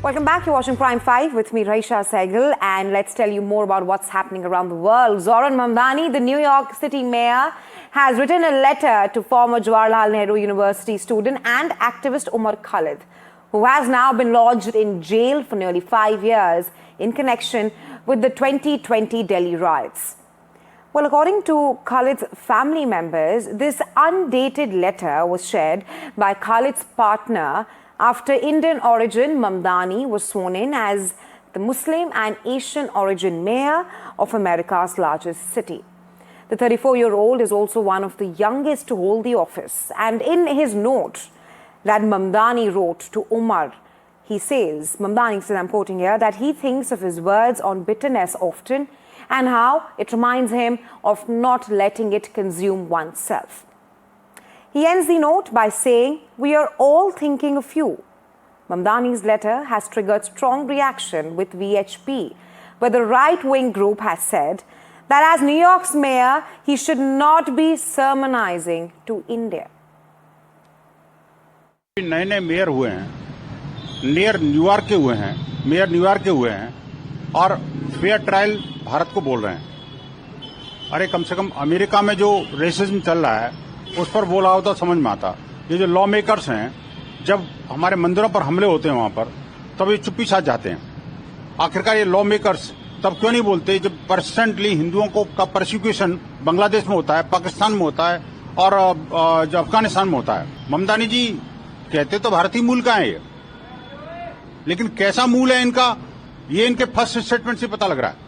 Welcome back. You're watching Prime 5 with me, Raisha Sehgal, and let's tell you more about what's happening around the world. Zohran Mamdani, the New York City mayor, has written a letter to former Jawaharlal Nehru University student and activist Umar Khalid, who has now been lodged in jail for nearly 5 years in connection with the 2020 Delhi riots. Well, according to Khalid's family members, this undated letter was shared by Khalid's partner after Indian-origin Mamdani was sworn in as the Muslim and Asian-origin mayor of America's largest city. The 34-year-old is also one of the youngest to hold the office. And in his note that Mamdani wrote to Umar, Mamdani says, I'm quoting here, that he thinks of his words on bitterness often and how it reminds him of not letting it consume oneself. He ends the note by saying, we are all thinking of you. Mamdani's letter has triggered strong reaction with VHP, where the right-wing group has said that as New York's mayor, he should not be sermonizing to India. नए mayor हुए हैं, mayor New York के हुए हैं, mayor New York के हुए हैं और फेयर ट्रायल भारत को बोल रहे हैं। अरे कम से कम अमेरिका में जो रेसिज्म चल रहा है उस पर बोला होता समझ में आता। ये जो लॉ मेकर्स हैं, जब हमारे मंदिरों पर हमले होते हैं वहां पर, तब ये चुप्पी साथ जाते हैं। आखिरकार ये लॉ मेकर्स तब क्यों नहीं बोलते जब परसेंटली हिंदुओं को का परसिक्यूशन बांग्लादेश में होता है, पाकिस्तान में होता है और अफगानिस्तान में होता है। ममदानी जी कहते तो भारतीय मूल का है ये, लेकिन कैसा मूल है इनका, ये इनके फर्स्ट स्टेटमेंट से पता लग रहा है।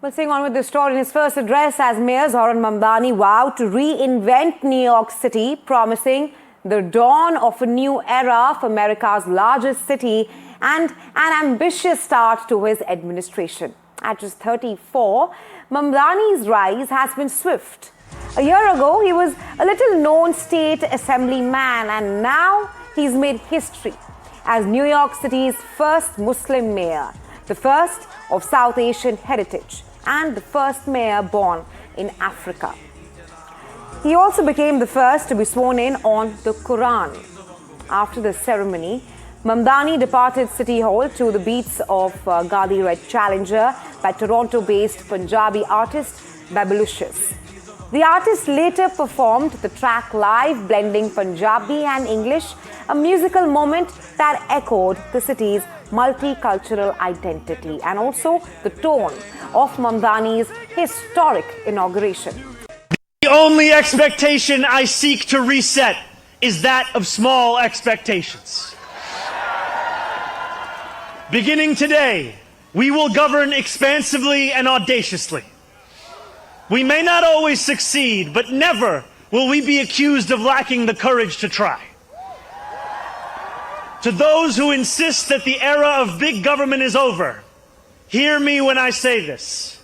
Well, staying on with the story, in his first address as mayor, Zohran Mamdani vowed to reinvent New York City, promising the dawn of a new era for America's largest city and an ambitious start to his administration. At just 34, Mamdani's rise has been swift. A year ago, he was a little-known state assemblyman, and now he's made history as New York City's first Muslim mayor, the first of South Asian heritage, and the first mayor born in Africa. He also became the first to be sworn in on the Quran. After the ceremony, Mamdani departed City Hall to the beats of Gadi Red Challenger by Toronto-based Punjabi artist Babylicious. The artist later performed the track live, blending Punjabi and English, a musical moment that echoed the city's multicultural identity and also the tone of Mamdani's historic inauguration. The only expectation I seek to reset is that of small expectations. Beginning today, we will govern expansively and audaciously. We may not always succeed, but never will we be accused of lacking the courage to try. To those who insist that the era of big government is over, hear me when I say this.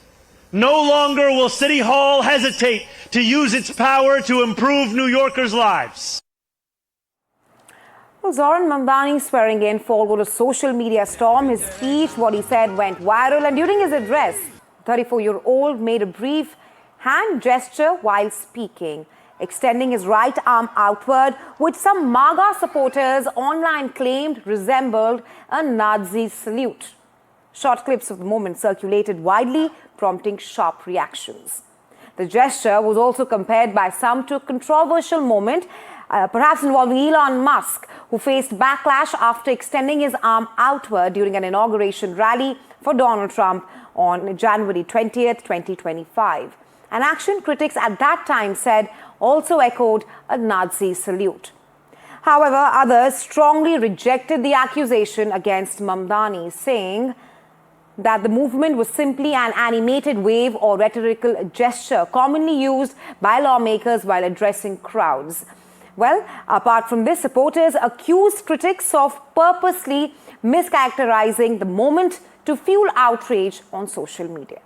No longer will City Hall hesitate to use its power to improve New Yorkers' lives. Well, Zohran Mamdani swearing in followed a social media storm. His speech, what he said, went viral, and during his address, the 34-year-old made a brief hand gesture while speaking, extending his right arm outward, which some MAGA supporters online claimed resembled a Nazi salute. Short clips of the moment circulated widely, prompting sharp reactions. The gesture was also compared by some to a controversial moment, perhaps involving Elon Musk, who faced backlash after extending his arm outward during an inauguration rally for Donald Trump on January 20th, 2025. An action critics at that time said also echoed a Nazi salute. However, others strongly rejected the accusation against Mamdani, saying that the movement was simply an animated wave or rhetorical gesture commonly used by lawmakers while addressing crowds. Well, apart from this, supporters accused critics of purposely mischaracterizing the moment to fuel outrage on social media.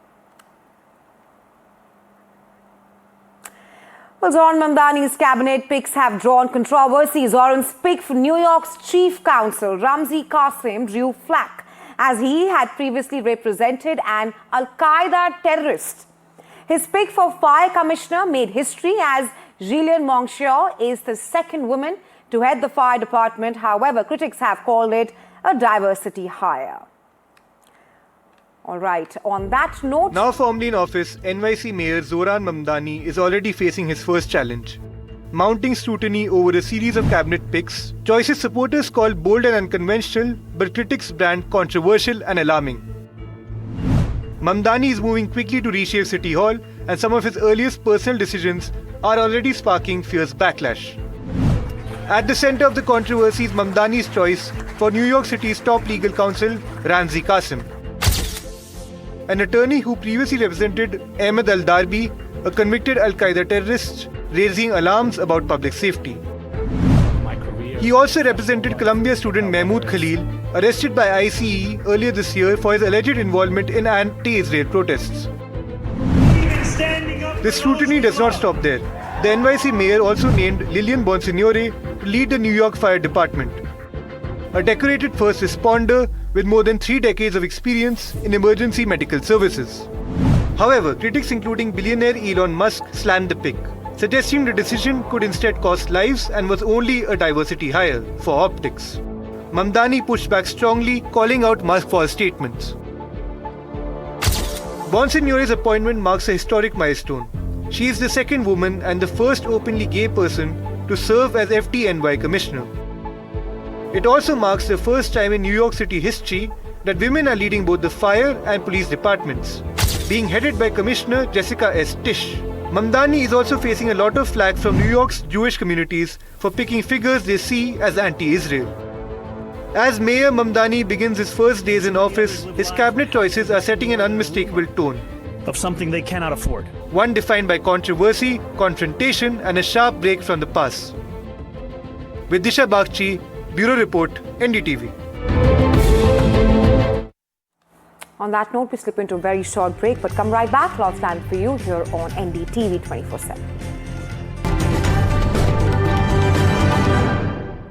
Well, Zohran Mamdani's cabinet picks have drawn controversy. Zohran's pick for New York's chief counsel, Ramzi Qasim, drew flack as he had previously represented an Al-Qaeda terrorist. His pick for fire commissioner made history as Gillian Monshaw is the second woman to head the fire department. However, critics have called it a diversity hire. All right, on that note... Now firmly in office, NYC Mayor Zohran Mamdani is already facing his first challenge. Mounting scrutiny over a series of cabinet picks, choices supporters call bold and unconventional, but critics brand controversial and alarming. Mamdani is moving quickly to reshape City Hall, and some of his earliest personal decisions are already sparking fierce backlash. At the center of the controversy is Mamdani's choice for New York City's top legal counsel, Ramzi Qasim, an attorney who previously represented Ahmed al-Darbi, a convicted Al-Qaeda terrorist, raising alarms about public safety. He also represented Columbia student Umar Khalid, arrested by ICE earlier this year for his alleged involvement in anti-Israel protests. The scrutiny does not stop there. The NYC mayor also named Lillian Bonsignore to lead the New York Fire Department, a decorated first responder with more than 3 decades of experience in emergency medical services. However, critics including billionaire Elon Musk slammed the pick, suggesting the decision could instead cost lives and was only a diversity hire for optics. Mamdani pushed back strongly, calling out Musk for his statements. Bonsignore's appointment marks a historic milestone. She is the second woman and the first openly gay person to serve as FDNY commissioner. It also marks the first time in New York City history that women are leading both the fire and police departments, being headed by Commissioner Jessica S. Tisch. Mamdani is also facing a lot of flack from New York's Jewish communities for picking figures they see as anti-Israel. As Mayor Mamdani begins his first days in office, his cabinet choices are setting an unmistakable tone of something they cannot afford. One defined by controversy, confrontation, and a sharp break from the past. With Disha Bagchi, Bureau Report, NDTV. On that note, we slip into a very short break, but come right back. Lots planned for you here on NDTV 24/7.